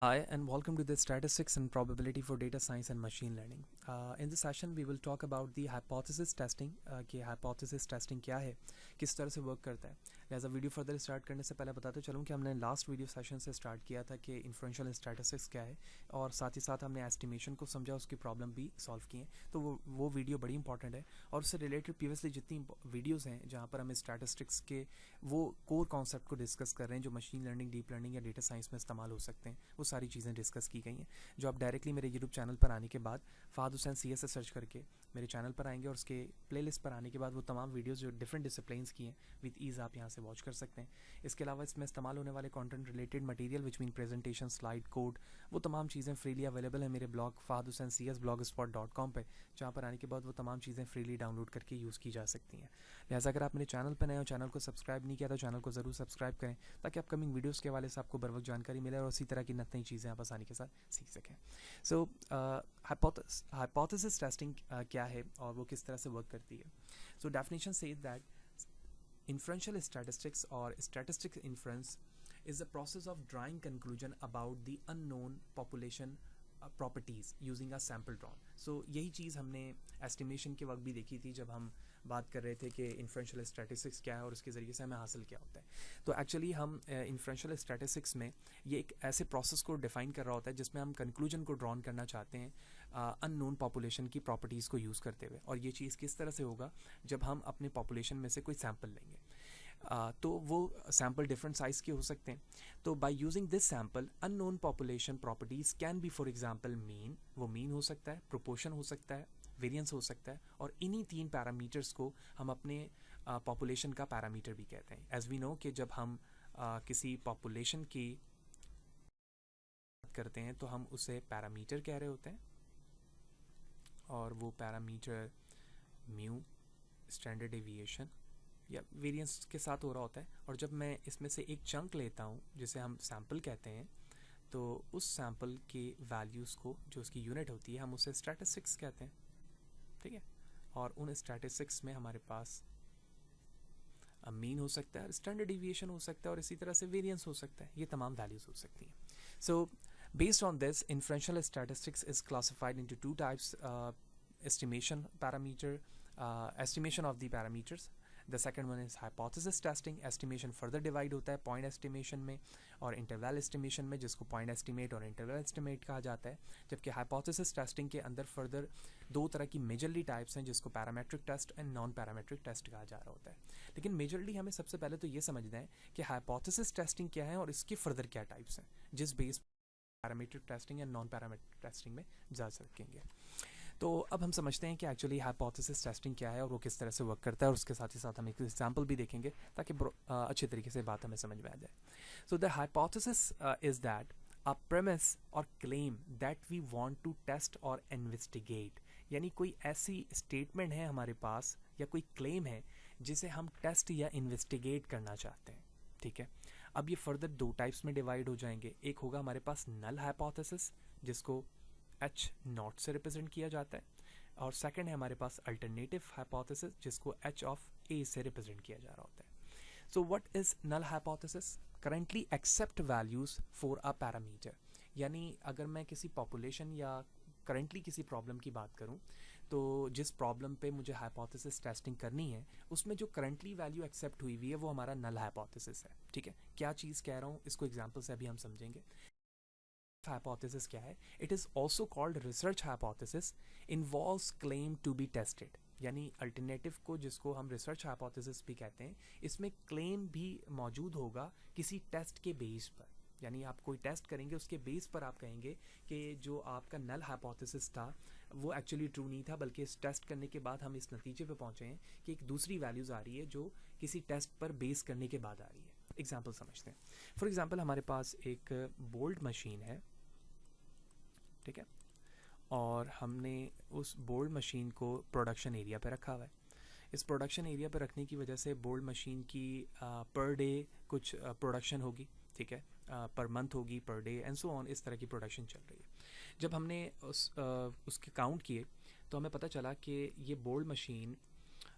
Hi, and welcome to the Statistics and Probability for Data Science and Machine Learning. In this session, we will talk about the hypothesis testing. कि hypothesis testing क्या है, किस तरह से work करता है. लिहाजा वीडियो फर्दर स्टार्ट करने से पहले बताते चलूँ कि हमने लास्ट वीडियो सेशन से स्टार्ट किया था कि इन्फ्लुएंशियल स्टैटिस्टिक्स क्या है, और साथ ही साथ हमने एस्टिमेशन को समझा, उसकी प्रॉब्लम भी सॉल्व की है. तो वो वीडियो बड़ी इंपॉर्टेंट है, और उससे रिलेटेड प्रीवियसली जितनी वीडियोज़ हैं जहाँ पर हम स्टैटिस्टिक्स के वो कोर कॉन्सेप्ट को डिस्कस कर रहे हैं जो मशीन लर्निंग, डीप लर्निंग या डेटा साइंस में इस्तेमाल हो सकते हैं, वो सारी चीज़ें डिस्कस की गई हैं. जो आप डायरेक्टली मेरे यूट्यूब चैनल पर आने के बाद फ़ाहद हुसैन CS से सर्च करके मेरे चैनल पर आएंगे, और उसके प्लेलिस्ट पर आने के बाद वो तमाम वीडियोस जो डिफरेंट डिसिप्लिन्स की हैं विद ईज़ आप यहाँ से वॉच कर सकते हैं. इसके अलावा इसमें इस्तेमाल होने वाले content related material which mean presentation, slide, code, वो तमाम चीज़ें फ्रीली अवेलेबल है मेरे ब्लॉग fahadhusaincs blogspot.com पे, जहाँ पर आने के बाद वो तमाम चीज़ें फ्रीली डाउनलोड करके यूज़ की जा सकती हैं. लिहाजा अगर आप मेरे चैनल पर नए हो, चैनल को सब्सक्राइब नहीं किया तो चैनल को ज़रूर सब्सक्राइब करें, ताकि अपकमिंग वीडियोस के हवाले से आपको बर वक्त जानकारी मिले और इसी तरह की नई चीज़ें आप आसानी के साथ सीख सकें. सो हाइपोथेसिस टेस्टिंग क्या है और वो किस तरह से वर्क करती है. So definition says that inferential statistics or statistics inference is the process of drawing conclusion about the unknown population properties using a sample drawn. So यही चीज़ हमने estimation के वक्त भी देखी थी जब हम बात कर रहे थे कि इन्फ्लुएंशियल स्टैटिस्टिक्स क्या है और उसके ज़रिए से हमें हासिल क्या होता है. तो एक्चुअली हम इन्फ्लुएंशियल स्टैटिस्टिक्स में ये एक ऐसे प्रोसेस को डिफ़ाइन कर रहा होता है जिसमें हम कंक्लूजन को ड्रॉन करना चाहते हैं अननोन पॉपुलेशन की प्रॉपर्टीज़ को यूज़ करते हुए. और ये चीज़ किस तरह से होगा, जब हम अपने पॉपुलेशन में से कोई सैम्पल लेंगे. तो वो सैम्पल डिफरेंट साइज़ के हो सकते हैं. तो bye using this sample unknown population properties can be for example mean, वो मीन हो सकता है, प्रोपोर्शन हो सकता है, वेरिएंस हो सकता है, और इन्हीं तीन पैरामीटर्स को हम अपने पॉपुलेशन का पैरामीटर भी कहते हैं. एज वी नो कि जब हम किसी पॉपुलेशन की बात करते हैं तो हम उसे पैरामीटर कह रहे होते हैं, और वो पैरामीटर म्यू, स्टैंडर्ड डेविएशन या वेरिएंस के साथ हो रहा होता है. और जब मैं इसमें से एक चंक लेता हूँ जिसे हम सैम्पल कहते हैं, तो उस सैम्पल के वैल्यूज़ को, जो उसकी यूनिट होती है, हम उसे स्टैटिस्टिक्स कहते हैं. ठीक है. और उन स्टैटिस्टिक्स में हमारे पास मीन हो सकता है, स्टैंडर्ड डिविएशन हो सकता है, और इसी तरह से वेरिएंस हो सकता है. ये तमाम वैल्यूज़ हो सकती हैं. सो based on this, inferential statistics is classified into two types: estimation parameter, estimation of the parameters. The second one is hypothesis testing. Estimation further divide होता है point estimation में और interval estimation में, जिसको point estimate और interval estimate कहा जाता है. जबकि hypothesis testing के अंदर further दो तरह की majorly types हैं, जिसको parametric test and non parametric test कहा जा रहा होता है. लेकिन majorly हमें सबसे पहले तो ये समझना है कि hypothesis testing क्या है और इसके further क्या types हैं, जिस बेस पैरामीट्रिक टेस्टिंग या नॉन पैरामीट्रिक टेस्टिंग में जा सकेंगे. तो अब हम समझते हैं कि एक्चुअली हाइपोथेसिस टेस्टिंग क्या है और वो किस तरह से वर्क करता है, और उसके साथ ही साथ हम एक एग्जांपल भी देखेंगे ताकि अच्छे तरीके से बात हमें समझ में आ जाए. So the hypothesis is that a premise और claim that we want to test और इन्वेस्टिगेट. यानी कोई ऐसी स्टेटमेंट है हमारे पास या कोई क्लेम है जिसे हम टेस्ट या इन्वेस्टिगेट करना चाहते हैं. ठीक है. अब ये फर्दर दो टाइप्स में डिवाइड हो जाएंगे. एक होगा हमारे पास नल हाइपोथेसिस, जिसको H नॉट से रिप्रेजेंट किया जाता है, और सेकंड है हमारे पास अल्टरनेटिव हाइपोथेसिस, जिसको H ऑफ A से रिप्रेजेंट किया जा रहा होता है. So what is null hypothesis? Currently accept values for a parameter. यानी अगर मैं किसी पॉपुलेशन या करंटली किसी प्रॉब्लम की बात करूं, तो जिस प्रॉब्लम पे मुझे हाइपोथेसिस टेस्टिंग करनी है, उसमें जो करंटली वैल्यू एक्सेप्ट हुई हुई है वो हमारा नल हाइपोथेसिस है. ठीक है. क्या चीज़ कह रहा हूँ, इसको एग्जांपल से अभी हम समझेंगे. हाइपोथेसिस क्या है? It is also called research hypothesis, involves claim to be tested. यानी अल्टरनेटिव को, जिसको हम रिसर्च हाइपोथेसिस भी कहते हैं, इसमें क्लेम भी मौजूद होगा किसी टेस्ट के बेस पर. यानी आप कोई टेस्ट करेंगे, उसके बेस पर आप कहेंगे कि जो आपका नल हाइपोथेसिस था वो एक्चुअली ट्रू नहीं था, बल्कि इस टेस्ट करने के बाद हम इस नतीजे पे पहुंचे हैं कि एक दूसरी वैल्यूज़ आ रही है जो किसी टेस्ट पर बेस करने के बाद आ रही है. एग्जाम्पल समझते हैं. फॉर एग्जाम्पल हमारे पास एक बोल्ड मशीन है. ठीक है. और हमने उस बोल्ड मशीन को प्रोडक्शन एरिया पे रखा हुआ है. इस प्रोडक्शन एरिया पे रखने की वजह से बोल्ड मशीन की पर डे कुछ प्रोडक्शन होगी. ठीक है. पर मंथ होगी, per day and so on, इस तरह की प्रोडक्शन चल रही है. जब हमने उसके काउंट किए तो हमें पता चला कि ये बोल्ड मशीन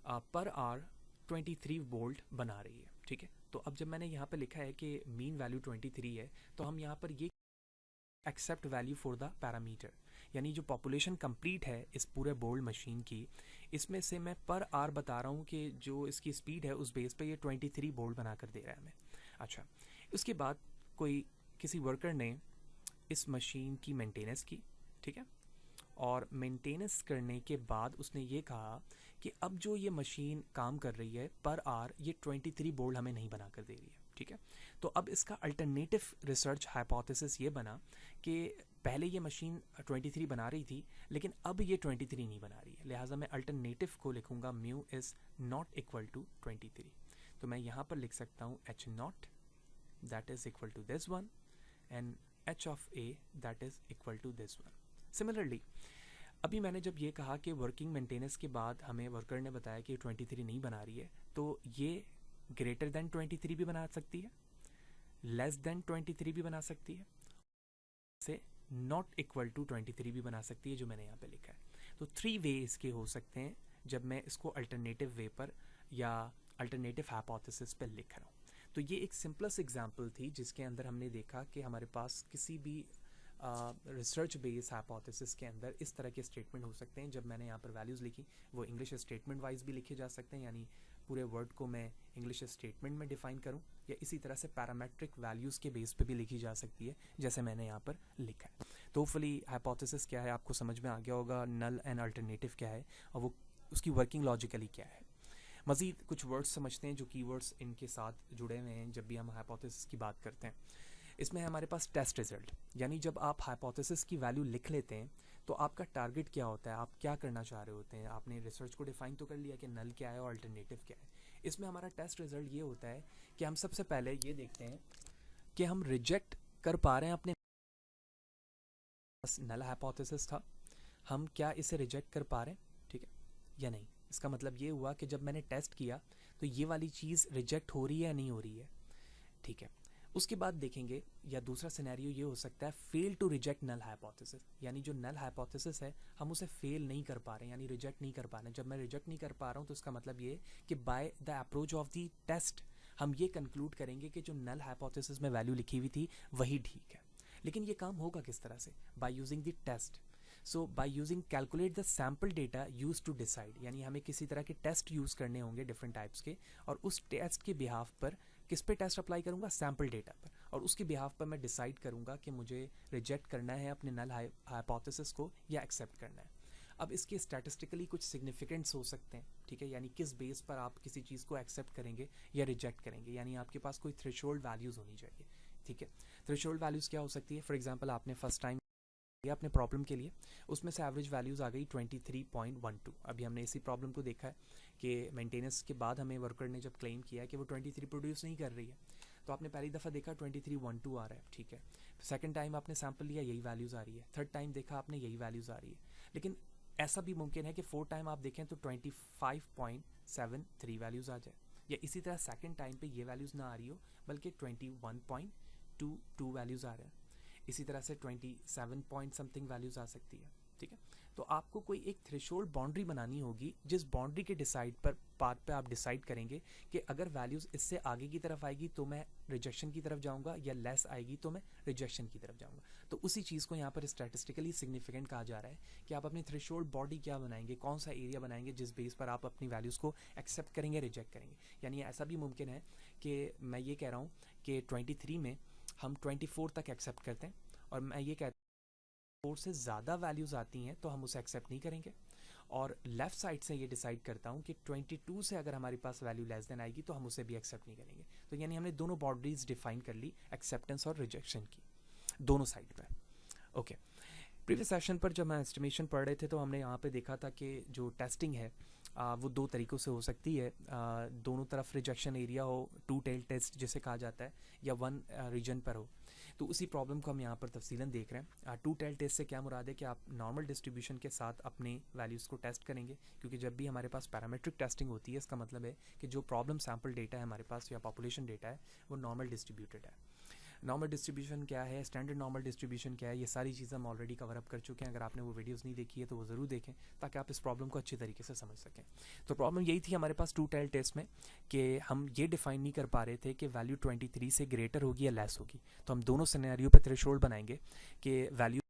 पर आवर 23 वोल्ट बना रही है. ठीक है. तो अब जब मैंने यहाँ पे लिखा है कि मीन वैल्यू 23 है, तो हम यहाँ पर ये accept value for the parameter, यानी जो पॉपुलेशन कंप्लीट है इस पूरे बोल्ड मशीन की, इसमें से मैं पर आर बता रहा हूँ कि जो इसकी स्पीड है उस बेस पे ये 23 बोल्ड बना कर दे रहा है हमें। अच्छा, उसके बाद किसी वर्कर ने इस मशीन की मेंटेनेंस की, ठीक है, और मेंटेनेंस करने के बाद उसने ये कहा कि अब जो ये मशीन काम कर रही है पर आर ये 23 बोल्ड हमें नहीं बना कर दे रही है, ठीक है। तो अब इसका अल्टरनेटिव रिसर्च हाइपोथेसिस ये बना कि पहले ये मशीन 23 बना रही थी लेकिन अब ये 23 नहीं बना रही है, लिहाजा मैं अल्टरनेटिव को लिखूंगा mu is not equal to 23। तो मैं यहाँ पर लिख सकता हूँ H naught that is equal to this one and H of A that is equal to this one. Similarly अभी मैंने जब ये कहा कि वर्किंग मेंटेनेंस के बाद हमें वर्कर ने बताया कि 23 नहीं बना रही है, तो ये ग्रेटर देन 23 भी बना सकती है, लेस देन 23 भी बना सकती है, से नॉट इक्वल टू 23 भी बना सकती है, जो मैंने यहाँ पे लिखा है। तो 3 वे इसके हो सकते हैं जब मैं इसको अल्टरनेटिव वे पर या अल्टरनेटिव हाइपोथेसिस पर लिख रहा हूँ। तो ये एक सिंपलेस्ट एग्जांपल थी जिसके अंदर हमने देखा कि हमारे पास किसी भी रिसर्च बेस हाइपोथेसिस के अंदर इस तरह के स्टेटमेंट हो सकते हैं। जब मैंने यहाँ पर वैल्यूज़ लिखी वो इंग्लिश स्टेटमेंट वाइज भी लिखे जा सकते हैं, यानी पूरे वर्ड को मैं इंग्लिश स्टेटमेंट में डिफाइन करूँ, या इसी तरह से पैरामेट्रिक वैल्यूज़ के बेस पे भी लिखी जा सकती है जैसे मैंने यहाँ पर लिखा है। तो होपफुली हाइपोथेसिस क्या है आपको समझ में आ गया होगा, नल एंड अल्टरनेटिव क्या है और वो उसकी वर्किंग लॉजिकली क्या है। मज़ीद कुछ वर्ड्स समझते हैं जो कीवर्ड्स इनके साथ जुड़े हुए हैं जब भी हम हाइपोथेसिस की बात करते हैं। इसमें है हमारे पास टेस्ट रिजल्ट, यानी जब आप हाइपोथेसिस की वैल्यू लिख लेते हैं तो आपका टारगेट क्या होता है, आप क्या करना चाह रहे होते हैं। आपने रिसर्च को डिफाइन तो कर लिया कि नल क्या है और अल्टरनेटिव क्या है। इसमें हमारा टेस्ट रिजल्ट ये होता है कि हम सबसे पहले ये देखते हैं कि हम रिजेक्ट कर पा रहे हैं अपने नल हाइपोथेसिस था, हम क्या इसे रिजेक्ट कर पा रहे हैं, ठीक है या नहीं। इसका मतलब ये हुआ कि जब मैंने टेस्ट किया तो ये वाली चीज़ रिजेक्ट हो रही है या नहीं हो रही है, ठीक है। उसके बाद देखेंगे, या दूसरा सिनेरियो ये हो सकता है fail to reject null hypothesis, यानी जो नल हाइपोथेसिस है हम उसे फेल नहीं कर पा रहे हैं, यानी रिजेक्ट नहीं कर पा रहे हैं। जब मैं रिजेक्ट नहीं कर पा रहा हूँ तो इसका मतलब ये कि by the approach of the test हम ये कंक्लूड करेंगे कि जो नल हाइपोथेसिस में वैल्यू लिखी हुई थी वही ठीक है। लेकिन ये काम होगा किस तरह से, by using the test. So by using calculate the sample data use to decide, यानी हमें किसी तरह के टेस्ट यूज़ करने होंगे डिफरेंट टाइप्स के, और उस टेस्ट के बिहाफ पर किस पे टेस्ट अप्लाई करूंगा, सैम्पल डेटा पर, और उसके बिहाफ पर मैं डिसाइड करूंगा कि मुझे रिजेक्ट करना है अपने नल हाइपोथेसिस को या एक्सेप्ट करना है। अब इसके स्टैटिस्टिकली कुछ सिग्निफिकेंट्स हो सकते हैं, ठीक है, यानी किस बेस पर आप किसी चीज़ को एक्सेप्ट करेंगे या रिजेक्ट करेंगे, यानी आपके पास कोई थ्रेशोल्ड वैल्यूज़ होनी चाहिए, ठीक है। थ्रेशोल्ड वैल्यूज़ क्या हो सकती है, फॉर एग्जांपल आपने फर्स्ट टाइम अपने प्रॉब्लम के लिए, उसमें से एवरेज वैल्यूज़ आ गई 23.12। अभी हमने इसी प्रॉब्लम को देखा है कि मेंटेनेंस के बाद हमें वर्कर ने जब क्लेम किया कि वो 23 प्रोड्यूस नहीं कर रही है, तो आपने पहली दफ़ा देखा 23.12 आ रहा है, ठीक है। सेकंड टाइम आपने सैंपल लिया, यही वैल्यूज़ आ रही है। थर्ड टाइम देखा आपने, यही वैल्यूज़ आ रही है। लेकिन ऐसा भी मुमकिन है कि फोर्थ टाइम आप देखें तो 25.73 वैल्यूज़ आ जाए, या इसी तरह सेकंड टाइम पे ये वैल्यूज़ ना आ रही हो बल्कि 21.22 वैल्यूज़ आ रहे हैं। इसी तरह से 27 पॉइंट समथिंग वैल्यूज़ आ सकती है, ठीक है। तो आपको कोई एक थ्रेशोल्ड बाउंड्री बनानी होगी, जिस बाउंड्री के डिसाइड पर पार्ट पे आप डिसाइड करेंगे कि अगर वैल्यूज़ इससे आगे की तरफ आएगी तो मैं रिजेक्शन की तरफ जाऊंगा, या लेस आएगी तो मैं रिजेक्शन की तरफ जाऊंगा। तो उसी चीज़ को यहाँ पर स्टैटिस्टिकली सिग्निफिकेंट कहा जा रहा है कि आप अपनी थ्रेशोल्ड बॉडी क्या बनाएंगे, कौन सा एरिया बनाएंगे जिस बेस पर आप अपनी वैल्यूज़ को एक्सेप्ट करेंगे, रिजेक्ट करेंगे। यानी ऐसा भी मुमकिन है कि मैं ये कह रहा हूँ कि 23 में हम 24 तक एक्सेप्ट करते हैं, और मैं ये कहता हूँ 4 से ज़्यादा वैल्यूज़ आती हैं तो हम उसे एक्सेप्ट नहीं करेंगे, और लेफ़्ट साइड से ये डिसाइड करता हूँ कि 22 से अगर हमारे पास वैल्यू लेस देन आएगी तो हम उसे भी एक्सेप्ट नहीं करेंगे। तो यानी हमने दोनों बाउंड्रीज डिफाइन कर ली, एक्सेप्टेंस और रिजेक्शन की, दोनों साइड पर। ओके, प्रीवियस सेशन पर जब हम एस्टिमेशन पढ़ रहे थे तो हमने यहाँ पे देखा था कि जो टेस्टिंग है वो दो तरीक़ों से हो सकती है। दोनों तरफ रिजेक्शन एरिया हो, टू टेल टेस्ट जिसे कहा जाता है, या वन रीजन पर हो। तो उसी प्रॉब्लम को हम यहाँ पर तफसीलन देख रहे हैं। टू टेल टेस्ट से क्या मुराद है कि आप नॉर्मल डिस्ट्रीब्यूशन के साथ अपने वैल्यूज़ को टेस्ट करेंगे, क्योंकि जब भी हमारे पास पैरामीट्रिक टेस्टिंग होती है इसका मतलब है कि जो प्रॉब्लम सैम्पल डेटा है हमारे पास या पॉपुलेशन डेटा है वो नॉर्मल डिस्ट्रीब्यूटेड है। नॉर्मल डिस्ट्रीब्यूशन क्या है, स्टैंडर्ड नॉर्मल डिस्ट्रीब्यूशन क्या है, ये सारी चीज़ें हम ऑलरेडी कवर अप कर चुके हैं। अगर आपने वो वीडियोस नहीं देखी है तो वो ज़रूर देखें ताकि आप इस प्रॉब्लम को अच्छी तरीके से समझ सकें। तो प्रॉब्लम यही थी हमारे पास 2 टेल टेस्ट में कि हम ये डिफाइन नहीं कर पा रहे थे कि वैल्यू 23 से ग्रेटर होगी या लेस होगी। तो हम दोनों सिनेरियो पे थ्रेशोल्ड बनाएंगे कि वैल्यू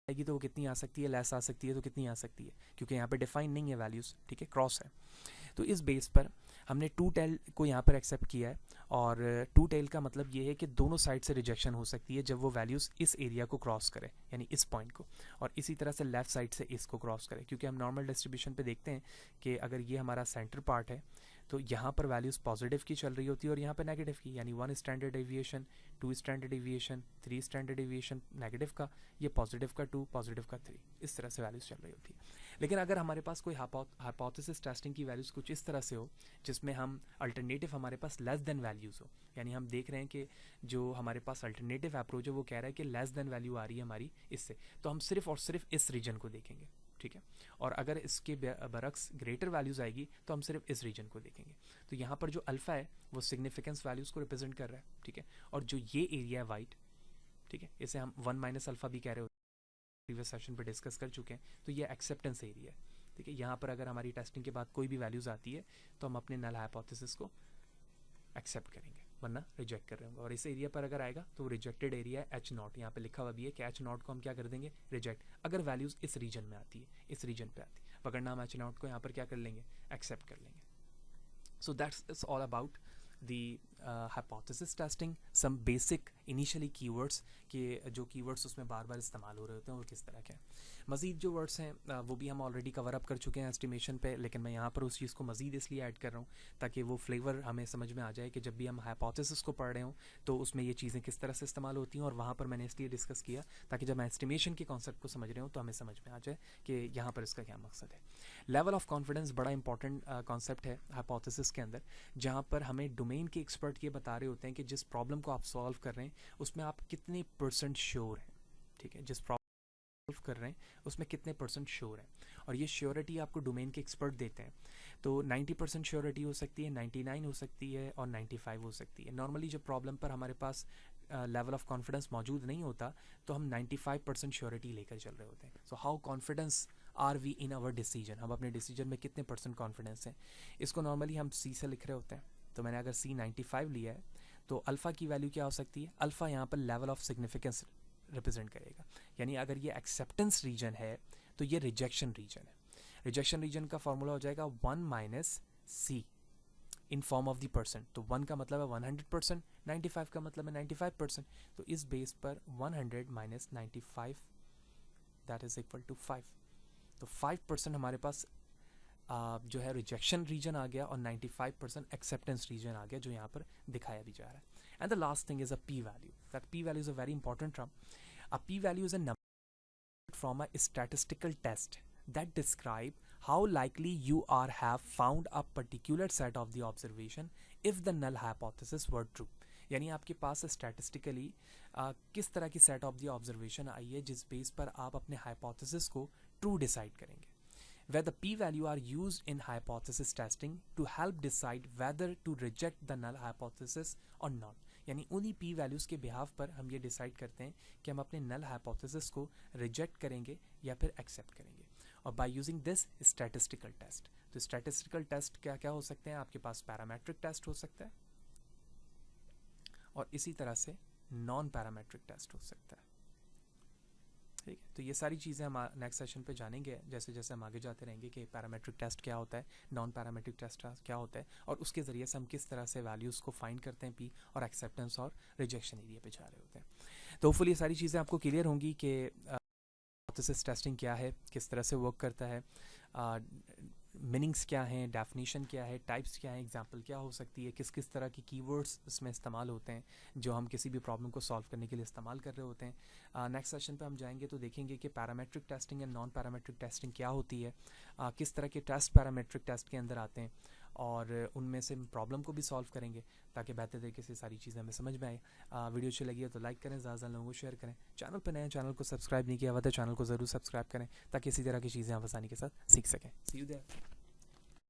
आएगी तो वो कितनी आ सकती है, लेस आ सकती है तो कितनी आ सकती है, क्योंकि यहाँ पे डिफाइन नहीं है वैल्यूज़, ठीक है, क्रॉस है। तो इस बेस पर हमने 2 टेल को यहाँ पर एक्सेप्ट किया है, और 2 टेल का मतलब ये है कि दोनों साइड से रिजेक्शन हो सकती है जब वो वैल्यूज़ इस एरिया को क्रॉस करे, यानी इस पॉइंट को, और इसी तरह से लेफ़्ट साइड से इसको क्रॉस करे। क्योंकि हम नॉर्मल डिस्ट्रीब्यूशन पे देखते हैं कि अगर ये हमारा सेंटर पार्ट है तो यहाँ पर वैल्यूज़ पॉजिटिव की चल रही होती है और यहाँ पर नेगेटिव की, यानी 1 standard deviation, 2 standard deviation, 3 standard deviation negative का, ये पॉजिटिव का 2, पॉजिटिव का 3, इस तरह से वैल्यूज़ चल रही होती है। लेकिन अगर हमारे पास कोई हाइपोथेसिस टेस्टिंग की वैल्यूज़ कुछ इस तरह से हो जिसमें हम अल्टरनेटिव हमारे पास लेस देन वैल्यूज़ हो, यानी हम देख रहे हैं कि जो हमारे पास अल्टरनेटिव अप्रोच है वो कह रहा है कि लेस देन वैल्यू आ रही है हमारी इससे, तो हम सिर्फ और सिर्फ इस रीजन को देखेंगे, ठीक है। और अगर इसके बरक्स ग्रेटर वैल्यूज़ आएगी तो हम सिर्फ इस रीजन को देखेंगे। तो यहाँ पर जो अल्फ़ा है वो सिग्निफिकेंस वैल्यूज़ को रिप्रेजेंट कर रहा है, ठीक है। और जो ये एरिया है वाइट, ठीक है, इसे हम 1 माइनस अल्फ़ा भी कह रहे होते हैं, प्रीवियस सेशन पे डिस्कस कर चुके हैं। तो ये एक्सेप्टेंस एरिया है, ठीक है। यहाँ पर अगर हमारी टेस्टिंग के बाद कोई भी वैल्यूज़ आती है तो हम अपने नल हाइपोथेसिस को एक्सेप्ट करेंगे, वरना रिजेक्ट कर रहे होंगे। और इस एरिया पर अगर आएगा तो रिजेक्टेड एरिया है H0, यहाँ पे लिखा हुआ भी है कि H0 को हम क्या कर देंगे, रिजेक्ट, अगर वैल्यूज़ इस रीजन में आती है, इस रीजन पे आती है, वरना हम H0 को यहाँ पर क्या कर लेंगे, एक्सेप्ट कर लेंगे। So that's all about the hypothesis testing, some basic initially keywords कि जो keywords उसमें बार बार इस्तेमाल हो रहे होते हैं और किस तरह के हैं। मज़ीद जो वर्ड्स हैं वो भी हम ऑलरेडी कवर अप कर चुके हैं एस्टिमेशन पे, लेकिन मैं यहाँ पर उस चीज़ को मज़ीद इसलिए ऐड कर रहा हूँ ताकि वो फ्लेवर हमें समझ में आ जाए कि जब भी हम हाइपोथेसिस को पढ़ रहे हों तो उसमें ये चीज़ें किस तरह से इस्तेमाल होती हैं। और वहाँ पर मैंने इसलिए डिस्कस किया ताकि जब हम एस्टिमेशन के कॉन्सेप्ट को समझ रहे हो तो हमें समझ में आ जाए कि यहाँ पर इसका क्या मकसद है। लेवल ऑफ कॉन्फिडेंस बड़ा इंपॉर्टेंट कॉन्सेप्ट है हाइपोथेसिस के अंदर, जहाँ पर हमें डोमेन के एक्सपर्ट ये बता रहे होते हैं कि जिस प्रॉब्लम को आप सॉल्व कर रहे हैं उसमें आप कितने % श्योर हैं, ठीक है, जिस प्रॉब्लम सॉल्व कर रहे हैं उसमें कितने % श्योर हैं। और ये श्योरिटी आपको डोमेन के एक्सपर्ट देते हैं। तो 90% श्योरिटी हो सकती है, 99 हो सकती है और 95 हो सकती है। नॉर्मली जब प्रॉब्लम पर हमारे पास लेवल ऑफ कॉन्फिडेंस मौजूद नहीं होता तो हम 95% श्योरिटी लेकर चल रहे होते हैं। So how confidence are we in our decision, हम अपने डिसीजन में कितने % कॉन्फिडेंस हैं, इसको नॉर्मली हम C से लिख रहे होते हैं। तो मैंने अगर C 95 लिया है तो अल्फ़ा की वैल्यू क्या हो सकती है, अल्फ़ा यहाँ पर लेवल ऑफ सिग्निफिकेंस रिप्रेजेंट करेगा, यानी अगर ये एक्सेप्टेंस रीजन है तो ये रिजेक्शन रीजन है। रिजेक्शन रीजन का फॉर्मूला हो जाएगा 1 minus C in form of the %। तो 1 का मतलब है 100%, 95 का मतलब है 95%। तो इस बेस पर 100 minus 95 that is equal to 5। तो 5% हमारे पास जो है रिजेक्शन रीजन आ गया और 95% एक्सेप्टेंस रीजन आ गया, जो यहाँ पर दिखाया भी जा रहा है। And the last thing is a P value. That P value is a very important term. A P value is a number from a statistical test that describe how likely you are have found a particular set of the observation if the null hypothesis were true। यानी आपके पास statistically किस तरह की set of the observation I है जिस base पर आप अपने हाइपोथेसिस को ट्रू डिसाइड करेंगे। where the p value are used in hypothesis testing to help decide whether to reject the null hypothesis or not। यानी उन्हीं p वैल्यूज़ के बिहाफ पर हम ये डिसाइड करते हैं कि हम अपने नल हाइपोथेसिस को रिजेक्ट करेंगे या फिर एक्सेप्ट करेंगे। और by using this statistical test, तो स्टैटिस्टिकल टेस्ट क्या क्या हो सकते हैं, आपके पास पैरामेट्रिक टेस्ट हो सकता है और इसी तरह से नॉन पैरामेट्रिक टेस्ट हो सकता है, ठीक है। तो ये सारी चीज़ें हम नेक्स्ट सेशन पे जानेंगे जैसे जैसे हम आगे जाते रहेंगे कि पैरामेट्रिक टेस्ट क्या होता है, नॉन पैरामेट्रिक टेस्ट क्या होता है, और उसके ज़रिए से हम किस तरह से वैल्यूज़ को फाइंड करते हैं पी और एक्सेप्टेंस और रिजेक्शन एरिया पे जा रहे होते हैं। तो होपफुली ये सारी चीज़ें आपको क्लियर होंगी कि हाइपोथेसिस टेस्टिंग क्या है, किस तरह से वर्क करता है, मीनिंग्स क्या हैं, डेफिनेशन क्या है, टाइप्स क्या हैं, एग्जांपल क्या हो सकती है, किस किस तरह की कीवर्ड्स इसमें इस्तेमाल होते हैं जो हम किसी भी प्रॉब्लम को सॉल्व करने के लिए इस्तेमाल कर रहे होते हैं। नेक्स्ट सेशन पे हम जाएंगे तो देखेंगे कि पैरामेट्रिक टेस्टिंग या नॉन पैरामेट्रिक टेस्टिंग क्या होती है, किस तरह के टेस्ट पैरामेट्रिक टेस्ट के अंदर आते हैं और उनमें से प्रॉब्लम को भी सॉल्व करेंगे ताकि बेहतर तरीके से सारी चीज़ें हमें समझ में आए। वीडियो अच्छी लगी है तो लाइक करें, ज़्यादा लोगों को शेयर करें। चैनल पर नए चैनल को सब्सक्राइब नहीं किया हुआ तो चैनल को ज़रूर सब्सक्राइब करें ताकि इसी तरह की चीज़ें आप आसानी के साथ सीख सकें। सी यू देयर।